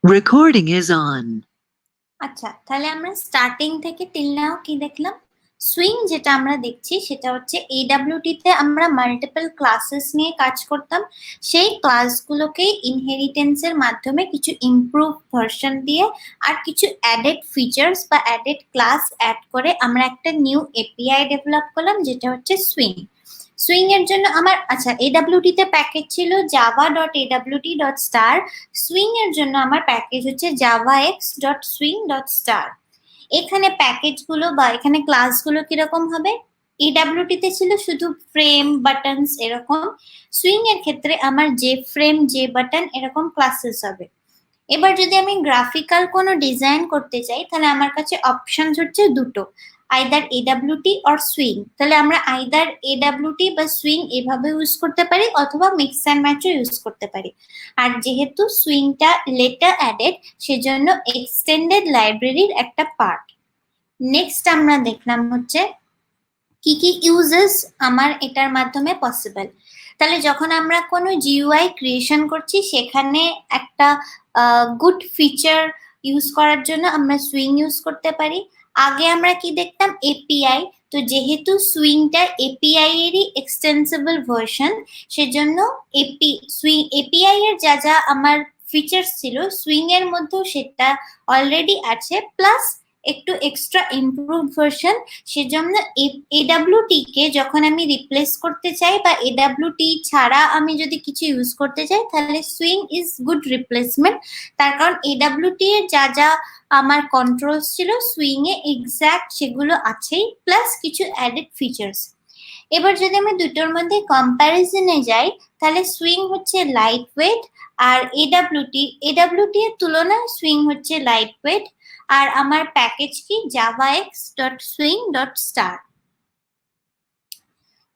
Recording is on. আচ্ছা, তাহলে আমরা স্টার্টিং থেকে টিল নাও কি দেখলাম? সুইং যেটা আমরা দেখছি সেটা হচ্ছে AWT তে আমরা মাল্টিপল ক্লাসেস নিয়ে কাজ করতাম। সেই ক্লাসগুলোকে ইনহেরিটেন্সের মাধ্যমে কিছু ইমপ্রুভ ভার্সন দিয়ে আর কিছু অ্যাডেড ফিচার্স বা অ্যাডেড ক্লাস অ্যাড করে আমরা একটা নিউ API ডেভেলপ করলাম, যেটা হচ্ছে সুইং। সুইং এর জন্য আমার AWT তে প্যাকেজ ছিল java.awt.star। সুইং এর জন্য আমার প্যাকেজ হচ্ছে javax.swing.star। এখানে প্যাকেজগুলো বা এখানে ক্লাসগুলো কিরকম হবে? AWT তে ছিল শুধু ফ্রেম, বাটনস এরকম। সুইং এর ক্ষেত্রে আমার যে ফ্রেম, যে বাটন এরকম ক্লাসেস হবে। এবার যদি আমি গ্রাফিক্যাল কোনো ডিজাইন করতে চাই তাহলে আমার কাছে অপশনস হচ্ছে দুটো, আইদার AWT অর সুইং। তাহলে আমরা আইদার AWT বা সুইং এভাবে ইউজ করতে পারি অথবা মিক্স অ্যান্ড ম্যাচও ইউজ করতে পারি। আর যেহেতু সুইংটা লেটার অ্যাডেড সেজন্য এক্সটেন্ডেড লাইব্রেরির একটা পার্ট। নেক্সট আমরা দেখলাম হচ্ছে কি কি ইউজেস আমার এটার মাধ্যমে পসিবল। তাহলে যখন আমরা কোনো GUI ক্রিয়েশন করছি সেখানে একটা গুড ফিচার ইউজ করার জন্য আমরা সুইং ইউজ করতে পারি। আগে আমরা কি দেখতাম? API। তো যেহেতু সুইংটা API এরই এক্সটেন্সিবল ভার্সন, সেজন্য API এর যা যা আমার ফিচার্স ছিল সুইং এর মধ্যেও সেটা অলরেডি আছে, প্লাস একটু এক্সট্রা ইমপ্রুভ ভার্সন। সেজন্য AWT কে যখন আমি রিপ্লেস করতে চাই বা AWT ছাড়া আমি যদি কিছু ইউজ করতে চাই তাহলে সুইং ইজ গুড রিপ্লেসমেন্ট। তার কারণ AWT এর যা যা আমার কন্ট্রোলস ছিল সুইং এ এক্স্যাক্ট সেগুলো আছেই, প্লাস কিছু অ্যাডেড ফিচার্স। এবার যদি আমি দুটোর মধ্যে কম্প্যারিজনে যাই তাহলে সুইং হচ্ছে লাইট ওয়েট, আর AWT এর তুলনায় সুইং হচ্ছে লাইট ওয়েট। আর আমার প্যাকেজ কি javax.swing.star।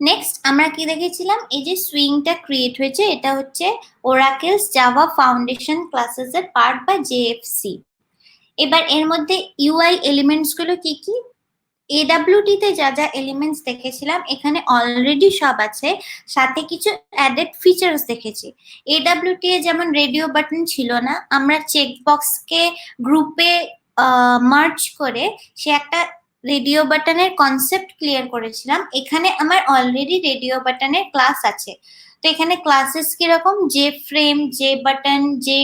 নেক্সট আমরা কি দেখেছিলাম? এই যে সুইংটা ক্রিয়েট হয়েছে এটা হচ্ছে ওরাকেলস জাভা ফাউন্ডেশন ক্লাসেস এর পার্ট বা JFC। এবার এর মধ্যে UI এলিমেন্টস গুলো কি কি? AWT তে যা যা এলিমেন্টস দেখেছিলাম এখানে অলরেডি সব আছে, সাথে কিছু অ্যাডেড ফিচার্স দেখেছি। AWT এ যেমন রেডিও বাটন ছিল না, আমরা চেকবক্সকে গ্রুপে মার্জ করে সে একটা রেডিও বাটনের কনসেপ্ট ক্লিয়ার করেছিলাম। এখানে আমার অলরেডি রেডিও বাটনের ক্লাস আছে। তো এখানে ক্লাসেস কিরকম? যে ফ্রেম, যে বাটন, যে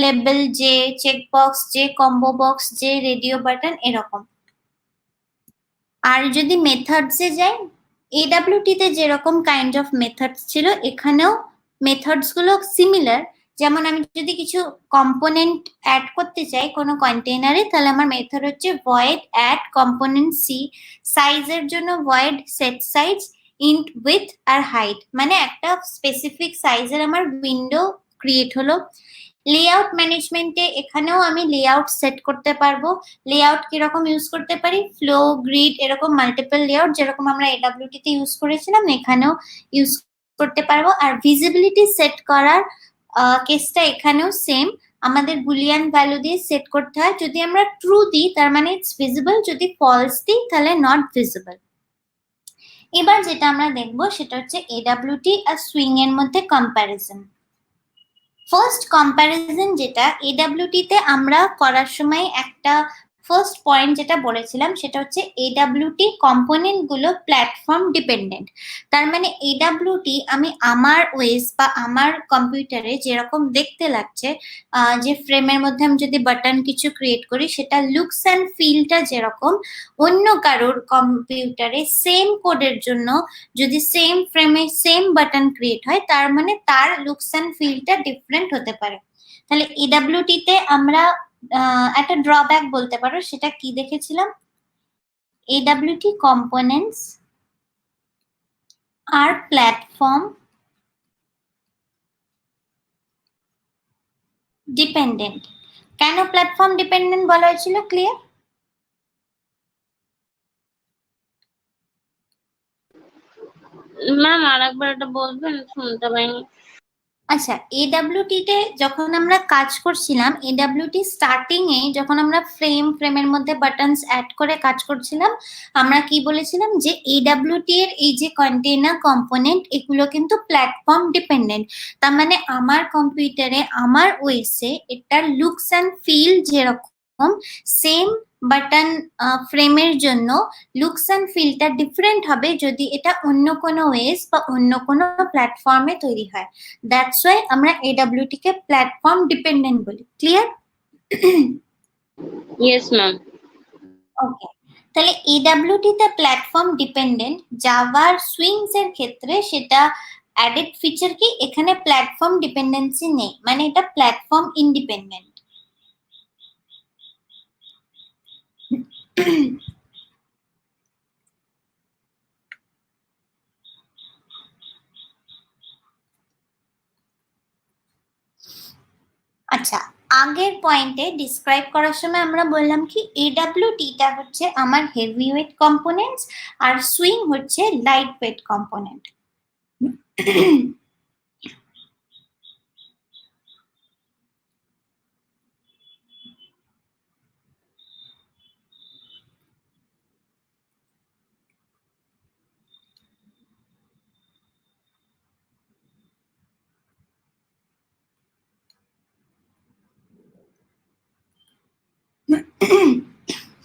লেবেল, যে চেকবক্স, যে কম্বো বক্স, যে রেডিও বাটন এরকম। আর যদি মেথডসে যাই, AWT তে যেরকম কাইন্ড অফ মেথডস ছিল এখানেও মেথডস গুলো সিমিলার। যেমন আমি যদি কিছু কম্পোনেন্ট অ্যাড করতে চাই কোনো কন্টেইনারে তাহলে আমার মেথড হচ্ছে void add component c। সাইজের জন্য void set size, int width আর height, মানে একটা স্পেসিফিক সাইজের আমার উইন্ডো ক্রিয়েট হলো। লেআউট ম্যানেজমেন্টে এখানেও আমি লেআউট সেট করতে পারবো। লেআউট কিরকম ইউজ করতে পারি? ফ্লো, গ্রিড এরকম মাল্টিপল লেআউট যেরকম আমরা AWT তে ইউজ করেছিলাম এখানেও ইউজ করতে পারবো। আর ভিজিবিলিটি সেট করার কেসটা এখানেও সেম, আমাদের বুলিয়ান ভ্যালু দিয়ে সেট করতে হয়। যদি আমরা ট্রু দিই তার মানে ইটস ভিজিবল, যদি ফলস দিই তাহলে নট ভিজিবল। এবার যেটা আমরা দেখবো সেটা হচ্ছে AWT আর সুইং এর মধ্যে কম্প্যারিজন। ফার্স্ট কম্প্যারিজন যেটা AWT তে আমরা করার সময় একটা ফার্স্ট পয়েন্ট যেটা বলেছিলাম সেটা হচ্ছে AWT কম্পোনেন্ট গুলো প্ল্যাটফর্ম ডিপেন্ডেন্ট। তার মানে AWT আমি আমার ওএস বা আমার কম্পিউটারে যেরকম দেখতে লাগছে, যে ফ্রেমের মধ্যে আমি যদি বাটন কিছু ক্রিয়েট করি সেটা লুকস অ্যান্ড ফিলটা যেরকম, অন্য কারোর কম্পিউটারে সেম কোডের জন্য যদি সেম ফ্রেমে সেম বাটন ক্রিয়েট হয় তার মানে তার লুকস অ্যান্ড ফিলটা ডিফারেন্ট হতে পারে। তাহলে AWT তে আমরা একটা ড্রব্যাক বলতে পারো, সেটা কি দেখেছিলাম? AWT components are platform dependent। কেন প্ল্যাটফর্ম ডিপেন্ডেন্ট বলা হয়েছিল? ক্লিয়ার? ম্যাম আরেকবার এটা বলবেন, শুনতে পাইনি। আচ্ছা, এডাব্লিউটি তে যখন আমরা কাজ করছিলাম, এডাব্লিউটি স্টার্টিং এ যখন আমরা ফ্রেমের মধ্যে বাটনস অ্যাড করে কাজ করছিলাম, আমরা কি বলেছিলাম যে এডাব্লিউটি এর এই যে কন্টেইনার কম্পোনেন্ট এগুলো কিন্তু প্ল্যাটফর্ম ডিপেন্ডেন্ট। তার মানে আমার কম্পিউটারে আমার ওএসে এটার লুকস অ্যান্ড ফিল যেরকম, সেম বাটন ফ্রেমের জন্য লুকস অ্যান্ড ফিলটা ডিফারেন্ট হবে যদি এটা অন্য কোনো ওএস বা অন্য কোনো প্ল্যাটফর্মে তৈরি হয়। দ্যাটস ওয়াই আমরা এডাব্লিউটি কে প্ল্যাটফর্ম ডিপেন্ডেন্ট বলি। ক্লিয়ার? Yes ma'am. ওকে, তাহলে এডাব্লিউটি তে প্ল্যাটফর্ম ডিপেন্ডেন্ট, জাভার সুইংস এর ক্ষেত্রে সেটা অ্যাডেড ফিচার কি, এখানে প্ল্যাটফর্ম ডিপেন্ডেন্সি নেই, মানে এটা প্ল্যাটফর্ম ইন্ডিপেন্ডেন্ট। আচ্ছা, আগের পয়েন্টে ডিসক্রাইব করার সময় আমরা বললাম কি এডাব্লিউটি টা হচ্ছে আমার হেভি ওয়েট কম্পোনেন্টস আর সুইং হচ্ছে লাইট ওয়েট কম্পোনেন্ট।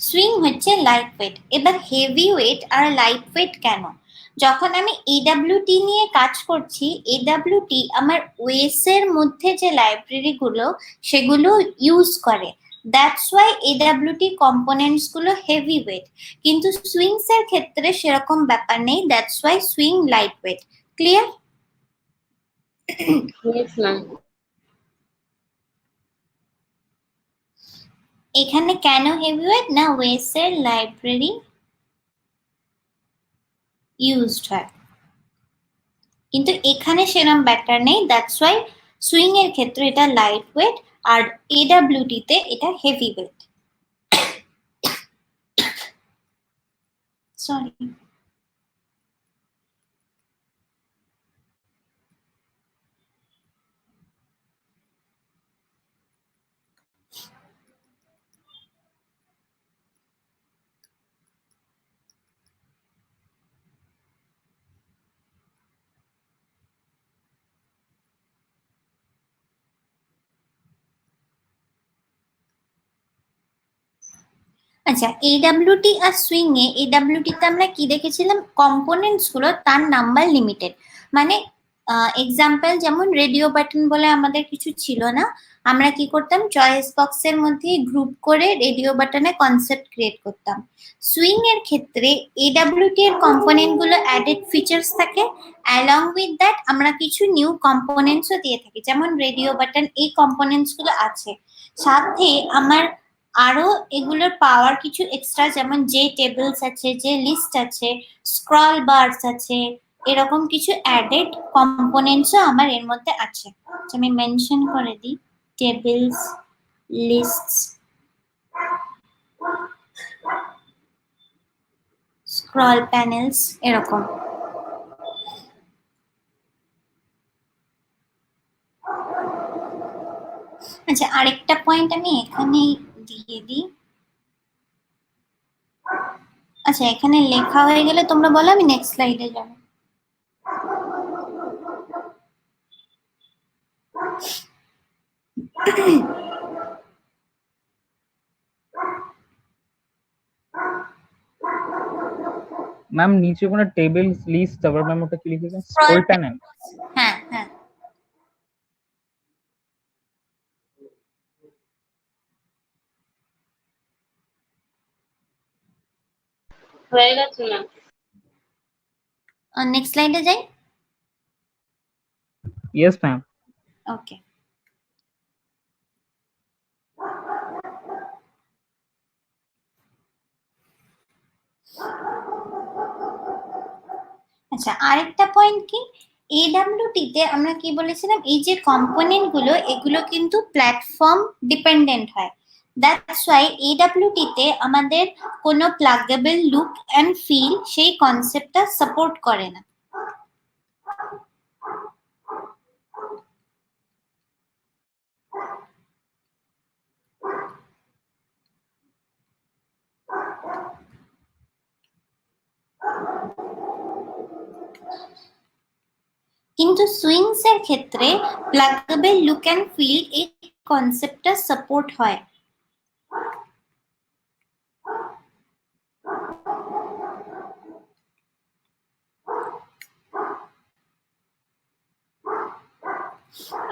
সুইং হচ্ছে লাইট ওয়েট। এবার হেভি ওয়েট আর লাইট ওয়েট কেন? যখন আমি এডাব্লিউটি নিয়ে কাজ করছি, এডাব্লিউটি আমার ওএস এর মধ্যে যে লাইব্রেরি গুলো সেগুলো ইউজ করে, দ্যাটস ওয়াই এডাব্লিউটি কম্পোনেন্টস গুলো হেভি ওয়েট। কিন্তু সুইংস এর ক্ষেত্রে সেরকম ব্যাপার নেই, that's why swing light weight. Clear? Yes ma'am. এখানে কেন হেভি ওয়েট না ওএস এর লাইব্রেরি ইউজড হয়, কিন্তু এখানে সেরকম ব্যাটার নেই, দ্যাটস ওয়াই সুইং এর ক্ষেত্রে এটা লাইট ওয়েট আর এডাব্লিউটি তে এটা হেভি ওয়েট। সরি। আচ্ছা, এডাব্লিউটি আর সুইং এ এডাব্লিউটি তে আমরা কি দেখেছিলাম, কম্পোনেন্টস গুলো তার নাম্বার লিমিটেড। মানে এক্সাম্পল যেমন রেডিও বাটন বলে আমাদের কিছু ছিল না, আমরা কি করতাম চয়েস বক্সের মধ্যে গ্রুপ করে রেডিও বাটনে কনসেপ্ট ক্রিয়েট করতাম। সুইং এর ক্ষেত্রে এডাব্লিউটি এর কম্পোনেন্ট গুলো অ্যাডেড ফিচার্স থাকে, অ্যালং উইথ দ্যাট আমরা কিছু নিউ কম্পোনেন্টসও দিয়ে থাকি, যেমন রেডিও বাটন এই কম্পোনেন্টস গুলো আছে, সাথে আমার আরো এগুলোর পাওয়ার কিছু এক্সট্রা, যেমন যে টেবিলস আছে, যে লিস্ট আছে, স্ক্রল বারস আছে, এরকম কিছু অ্যাডেড কম্পোনেন্টসও আমার এর মধ্যে আছে। আমি মেনশন করে দিই টেবিলস, লিস্টস, স্ক্রল প্যানেলস, এরকম। আচ্ছা, আরেকটা পয়েন্ট আমি এখানে দিয়ে দিই। আচ্ছা, এখানে লেখা হয়ে গেলে তোমরা বলো, আমি নেক্সট স্লাইডে যাব। ম্যাম নিচে কোনো টেবিলস লিস্ট, তারপর ম্যাম ওটা কি লিখেছেন, স্ক্রল প্যানেল? হ্যাঁ হ্যাঁ, হয়ে গেছে ম্যাম। নেক্সট স্লাইডে যাই। Yes ma'am. ওকে, আচ্ছা আরেকটা পয়েন্ট কি, এডাব্লিউটি তে আমরা কি বলেছিলাম, এই যে কম্পোনেন্ট গুলো এগুলো কিন্তু প্ল্যাটফর্ম ডিপেন্ডেন্ট হয়, দ্যাটস ওয়াই এডাব্লিউটি তে আমাদের কোনো প্লাগেবল লুক এন্ড ফিল সেই কনসেপ্টটা সাপোর্ট করে না। কিন্তু সুইংস এর ক্ষেত্রে প্লাগেবল লুক অ্যান্ড ফিল এই কনসেপ্টটা সাপোর্ট হয়।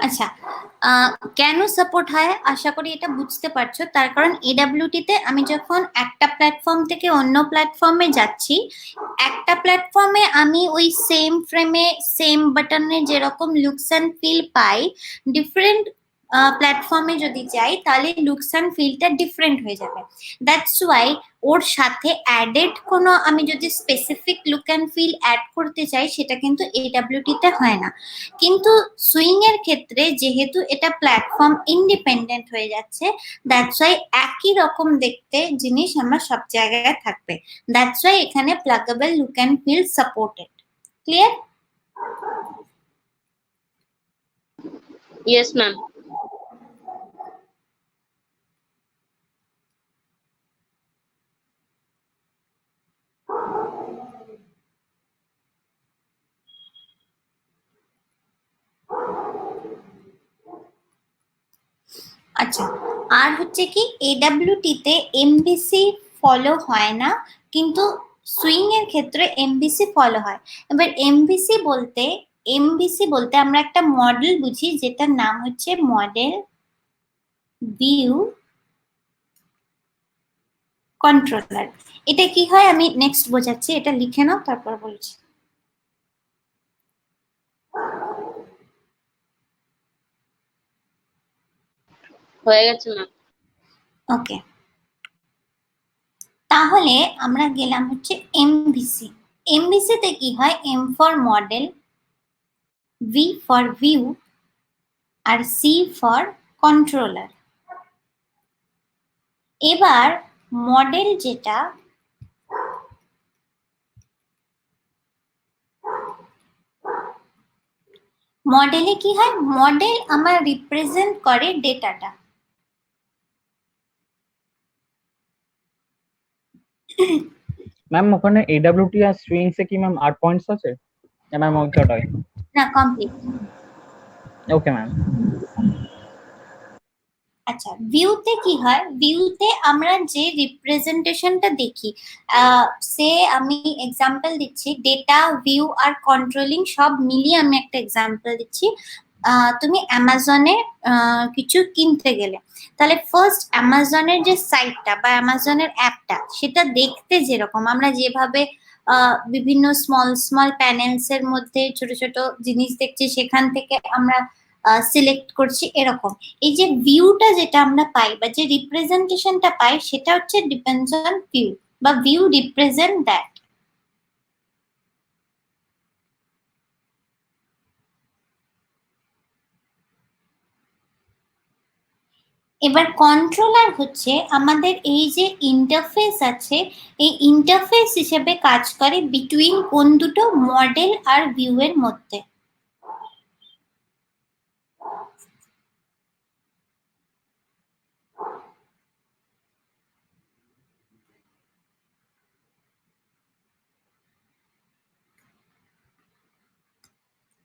আচ্ছা, কেন সাপোর্ট হয় আশা করি এটা বুঝতে পারছো। তার কারণ এডাব্লিউটি তে আমি যখন একটা প্ল্যাটফর্ম থেকে অন্য প্ল্যাটফর্মে যাচ্ছি, একটা প্ল্যাটফর্মে আমি ওই সেম ফ্রেমে সেম বাটনে যেরকম লুকস অ্যান্ড ফিল পাই, ডিফারেন্ট প্ল্যাটফর্মে যদি যাই তাহলে লুকস অ্যান্ড ফিলটা ডিফারেন্ট হয়ে যাবে। দ্যাটস ওয়াই ওর সাথে অ্যাডেড কোনো আমি যদি specific look and feel add করতে চাই সেটা কিন্তু এডাব্লিউটি তে হয় না। কিন্তু সুইং এর ক্ষেত্রে যেহেতু এটা প্ল্যাটফর্ম ইন্ডিপেন্ডেন্ট হয়ে যাচ্ছে, দ্যাটস ওয়াই একই রকম দেখতে জিনিস আমার সব জায়গায় থাকবে। দ্যাটস ওয়াই এখানে pluggable look and feel supported. Clear? Yes, ma'am. আচ্ছা, আর হচ্ছে কি এডাব্লিউটি তে এমবিসি ফলো হয় না, কিন্তু সুইং এর ক্ষেত্রে এমবিসি ফলো হয়। এবার এমবিসি বলতে আমরা একটা মডেল বুঝি যেটার নাম হচ্ছে মডেল ভিউ কন্ট্রোলার। এটা কি হয় আমি নেক্সট বোঝাচ্ছি, এটা লিখে নাও তারপর বলছি। হয়ে গেছে ম্যাম। ওকে, তাহলে আমরা গেলাম হচ্ছে এমভিসি। এমভিসি তে কি হয়, M for model, V for view, আর সি ফর কন্ট্রোলার। এবার মডেল যেটা, মডেলে কি হয়, মডেল আমার রিপ্রেজেন্ট করে ডেটাটা। ম্যাম ওখানে এডাব্লিউটি আর স্ট্রিংস এ কি ম্যাম 8 পয়েন্টস আছে না ম্যাম ওই কটাই? না, কমপ্লিট। Okay ma'am. আচ্ছা, ভিউতে কি হয়, ভিউতে আমরা যে রিপ্রেজেন্টেশনটা দেখি, সে আমি এক্সাম্পল দিচ্ছি, ডেটা, ভিউ আর কন্ট্রোলিং সব মিলিয়ে আমি একটা এক্সাম্পল দিচ্ছি। তুমি অ্যামাজনে কিছু কিনতে গেলে, তাহলে ফার্স্ট অ্যামাজনের যে সাইটটা বা অ্যামাজনের অ্যাপটা, সেটা দেখতে যেরকম আমরা যেভাবে বিভিন্ন স্মল স্মল প্যানেলস এর মধ্যে ছোট ছোট জিনিস দেখছি, সেখান থেকে আমরা সিলেক্ট করছি এরকম। এই যে ভিউটা যেটা আমরা পাই বা যে রিপ্রেজেন্টেশনটা পাই, সেটা হচ্ছে ডিপেন্ডস অন ভিউ বা ভিউ রিপ্রেজেন্ট দ্যাট। এবার কন্ট্রোলার হচ্ছে আমাদের এই যে ইন্টারফেস আছে, এই ইন্টারফেস হিসেবে কাজ করে বিটুইন কোন দুটো মডেল আর ভিউ এর মধ্যে।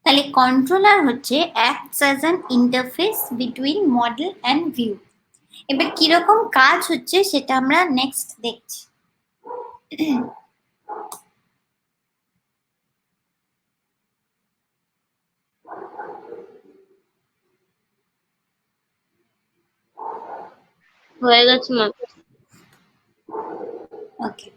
তাহলে কন্ট্রোলার হচ্ছে acts as an interface between model and view. এবার কিরকম কাজ হচ্ছে সেটা আমরা নেক্সট দেখছি। হয়ে গেছে ম্যাম। ওকে,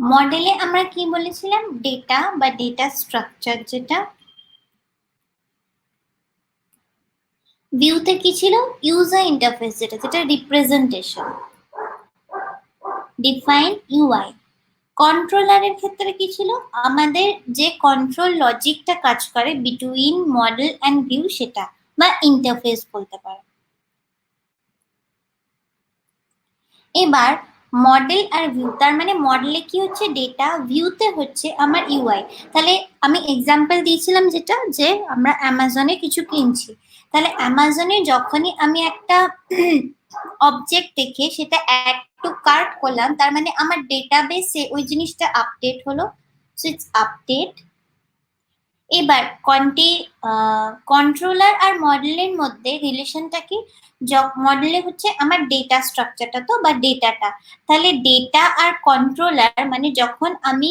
মডেলে আমরা কি বলেছিলাম, ডেটা বা ডেটা স্ট্রাকচার যেটা। ভিউতে কি ছিল, ইউজার ইন্টারফেস যেটা যেটা রিপ্রেজেন্টেশন, ডিফাইন ইউআই। কন্ট্রোলারের ক্ষেত্রে কি ছিল, আমাদের যে কন্ট্রোল লজিকটা কাজ করে বিটুইন মডেল অ্যান্ড ভিউ, সেটা বা ইন্টারফেস বলতে পারো। এবার মডেল আর ভিউ, তার মানে মডেলে কি হচ্ছে ডেটা, ভিউতে হচ্ছে আমার ইউআই। তাহলে আমি এক্সাম্পল দিয়েছিলাম যেটা, যে আমরা অ্যামাজনে কিছু কিনছি, তাহলে অ্যামাজনে যখনই আমি একটা অবজেক্ট দেখে সেটা অ্যাড টু কার্ট করলাম, তার মানে আমার ডেটাবেসে ওই জিনিসটা আপডেট হলো, সো ইটস আপডেট। এবার কন্ট্রোলার আর মডেলের মধ্যে রিলেশনটা কি, মডেলে হচ্ছে আমার ডেটা স্ট্রাকচারটা তো, বা ডেটাটা, তাহলে ডেটা আর কন্ট্রোলার মানে যখন আমি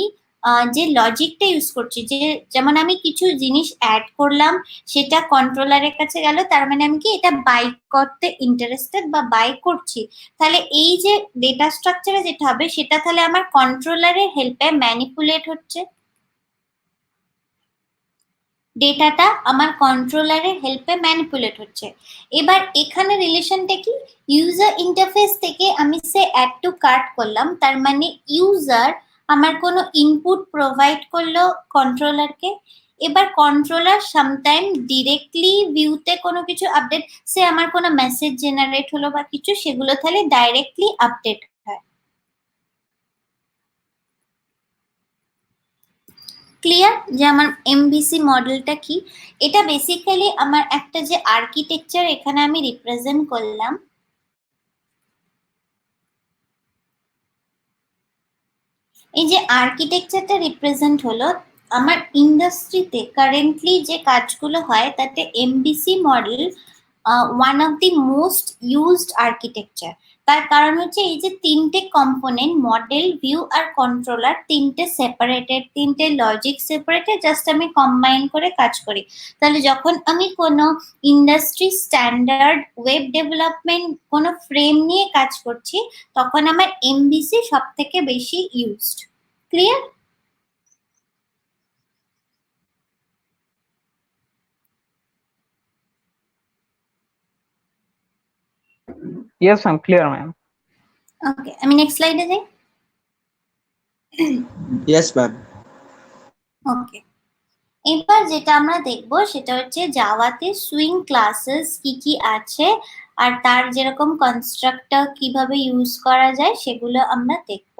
যে লজিকটা ইউজ করছি, যে যেমন আমি কিছু জিনিস অ্যাড করলাম, সেটা কন্ট্রোলারের কাছে গেল, তার মানে আমি কি এটা বাই করতে ইন্টারেস্টেড বা বাই করছি, তাহলে এই যে ডেটা স্ট্রাকচারে যেটা হবে সেটা তাহলে আমার কন্ট্রোলারের হেল্পে ম্যানিপুলেট হচ্ছে, ডেটাটা আমার কন্ট্রোলারের হেল্পে ম্যানিপুলেট হচ্ছে। এবার এখানে রিলেশনটা কি, ইউজার ইন্টারফেস থেকে আমি সে অ্যাড টু কার্ট করলাম, তার মানে ইউজার আমার কোনো ইনপুট প্রোভাইড করলো কন্ট্রোলারকে, এবার কন্ট্রোলার সামটাইম ডিরেক্টলি ভিউতে কোনো কিছু আপডেট, সে আমার কোনো মেসেজ জেনারেট হলো বা কিছু, সেগুলো তাহলে ডাইরেক্টলি আপডেট হয়। ক্লিয়ার যে আমার এমভিসি মডেলটা কি? এটা বেসিক্যালি আমার একটা যে আর্কিটেকচার এখানে আমি রিপ্রেজেন্ট করলাম, এই যে আর্কিটেকচারটা রিপ্রেজেন্ট হলো আমার ইন্ডাস্ট্রিতে কারেন্টলি যে কাজগুলো হয় তাতে MVC model one of the most used architecture. তার কারণ হচ্ছে এই যে তিনটে কম্পোনেন্ট, মডেল, ভিউ আর কন্ট্রোলার, তিনটে সেপারেটেড, তিনটে লজিক সেপারেটেড, জাস্ট আমি কম্বাইন করে কাজ করি। তাহলে যখন আমি কোনো ইন্ডাস্ট্রি স্ট্যান্ডার্ড ওয়েব ডেভেলপমেন্ট কোনো ফ্রেম নিয়ে কাজ করছি, তখন আমার এমভিসি সব থেকে বেশি used. Clear? Yes, I'm clear, ma'am. ওকে, আমি নেক্সট স্লাইডে যাই। Yes, ma'am. ওকে, এবার যেটা আমরা দেখব সেটা হচ্ছে জাভাতে সুইং ক্লাসেস কি কি আছে, আর তার যেরকম কনস্ট্রাক্টর কিভাবে ইউজ করা যায় সেগুলো আমরা দেখব।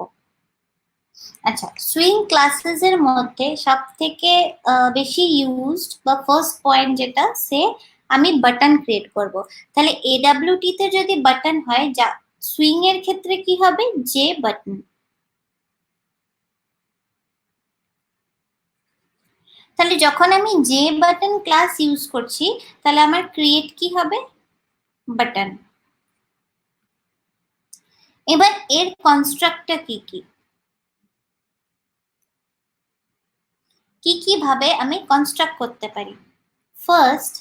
আচ্ছা, সুইং ক্লাসেস এর মধ্যে সব থেকে বেশি ইউজড বা ফার্স্ট পয়েন্ট যেটা, সে আমি বাটন ক্রিয়েট করব। তাহলে এডব্লিউটি তে যদি বাটন হয়, যা সুইং এর ক্ষেত্রে কি হবে, যে বাটন। তাহলে যখন আমি যে বাটন ক্লাস ইউজ করছি, তাহলে আমার ক্রিয়েট কি হবে, বাটন। এবার এর কনস্ট্রাক্টর কি কি, কি কি ভাবে আমি কনস্ট্রাক্ট করতে পারি। ফার্স্ট,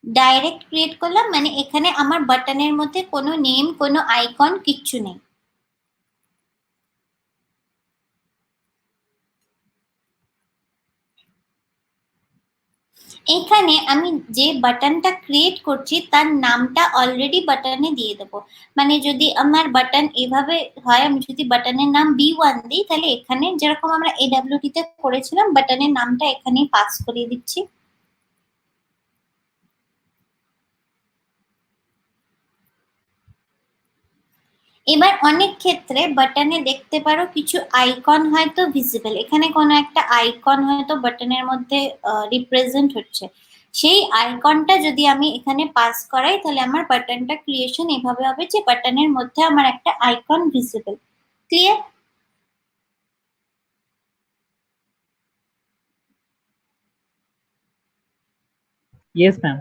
ডাইরেক্ট ক্রিয়েট করলাম, মানে এখানে আমার বাটনের মধ্যে কোনো নেম, কোনো আইকন কিচ্ছু নেই। এখানে আমি যে বাটনটা ক্রিয়েট করছি তার নামটা অলরেডি বাটনে দিয়ে দেবো। মানে যদি আমার বাটন এভাবে হয়, আমি যদি বাটনের নাম B1 দিই, তাহলে এখানে যেরকম আমরা AWT তে করেছিলাম, বাটনের নামটা এখানেই পাস করিয়ে দিচ্ছি। এবার অনেক ক্ষেত্রে বাটনে দেখতে পারো কিছু আইকন হয়তো ভিজিবল, এখানে কোনো একটা আইকন হয়তো বাটনের মধ্যে রিপ্রেজেন্ট হচ্ছে, সেই আইকনটা যদি আমি এখানে পাস করাই, তাহলে আমার বাটনটা ক্রিয়েশন এভাবে হবে যে বাটনের মধ্যে আমার একটা icon visible. Clear? Yes, ma'am.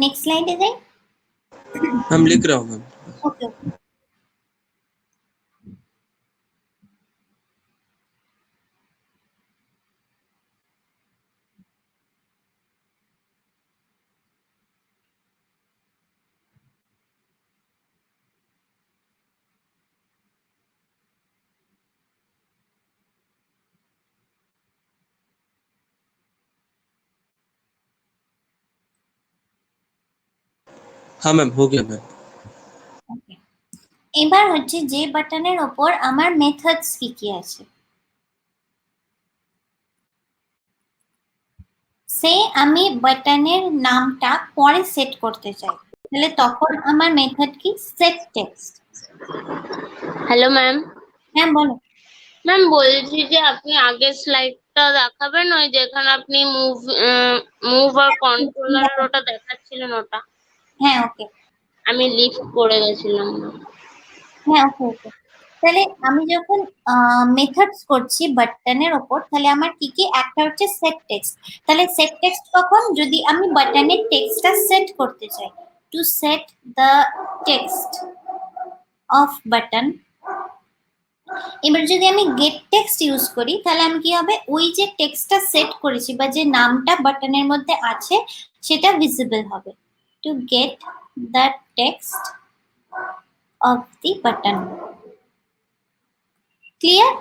Next স্লাইডে যাই। हम लिख रहा हूँ मैम। ওকে, हाँ मैम, हो गया मैम। ওকে। এবার হচ্ছে যে বাটনের ওপর আমার মেথডস কি কি আছে, সে আমি বাটনের নামটা পরে সেট করতে চাই, তাহলে তখন আমার মেথড কি সেট টেক্সট। Hello ma'am. হ্যাঁ বলো। ম্যাম বলছি যে আপনি আগের স্লাইডটা দেখাবেন, ওই যেখানে আপনি মুভ আর কন্ট্রোলারের ওটা দেখাচ্ছিলেন ওটা। হ্যাঁ ওকে। আমি লিফট করে গেছিলাম না। হ্যাঁ ওকে ওকে। তাহলে আমি যখন মেথডস করছি বাটনের ওপর, তাহলে আমার কি কি, একটা হচ্ছে সেট টেক্সট। তাহলে সেট টেক্সট কখন, যদি আমি বাটনের টেক্সটটা সেট করতে চাই, to set the text of button. এবার যদি আমি গেট টেক্সট ইউজ করি, তাহলে আমি কি হবে, ওই যে টেক্সটটা সেট করেছি বা যে নামটা বাটনের মধ্যে আছে সেটা ভিজিবল হবে। To get the text of the button. Clear?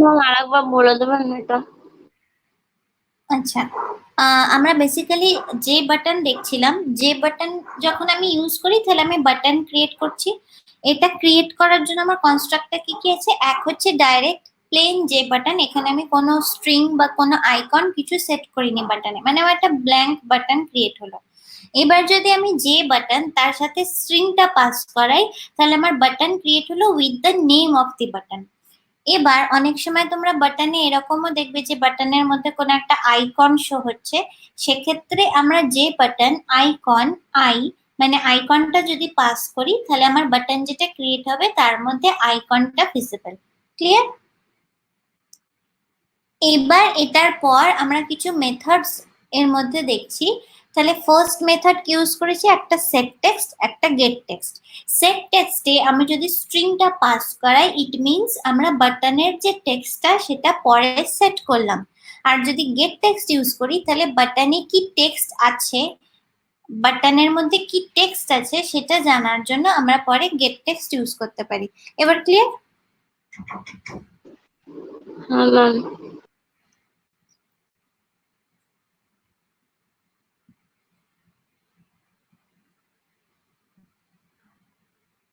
Ma'am আরেকবার বলে দেবেন এটা। আচ্ছা, আমরা বেসিক্যালি যে বাটন দেখছিলাম, যে বাটন যখন আমি ইউজ করি তাহলে আমি বাটন ক্রিয়েট করছি। এটা ক্রিয়েট করার জন্য আমার কনস্ট্রাক্টর কি কি আছে, এক হচ্ছে ডাইরেক্ট প্লেন যে বাটন, এখানে আমি কোনো স্ট্রিং বা কোনো আইকন কিছু সেট করিনি বাটনে, মানে আমার একটা ব্ল্যাঙ্ক বাটন ক্রিয়েট হলো। এবার যদি আমি যে বাটন তার সাথে স্ট্রিংটা পাস করাই, তাহলে আমার বাটন ক্রিয়েট হলো with the name of the button. এবার অনেক সময় তোমরা বাটনে এরকমও দেখবে যে বাটনের মধ্যে কোনো একটা আইকন শো হচ্ছে, সেক্ষেত্রে আমরা যে বাটন আইকন মানে আইকনটা যদি পাস করি, তাহলে আমার বাটন যেটা ক্রিয়েট হবে তার মধ্যে আইকনটা ভিজিবল। ক্লিয়ার? এবার এটার পর আমরা কিছু মেথডস এর মধ্যে দেখছি। তাহলে ফার্স্ট মেথড কি ইউজ করেছি, একটা সেট টেক্সট, একটা গেট টেক্সট। সেট টেক্সটে আমি যদি স্ট্রিংটা পাস করাই, ইট মিনস আমরা বাটনের যে টেক্সটটা সেটা পরে সেট করলাম। আর যদি গেট টেক্সট ইউজ করি, তাহলে বাটনে কি টেক্সট আছে, বাটনের মধ্যে কি টেক্সট আছে সেটা জানার জন্য আমরা পরে গেট টেক্সট ইউজ করতে পারি। এবার ক্লিয়ার? হ্যাঁ ম্যাম।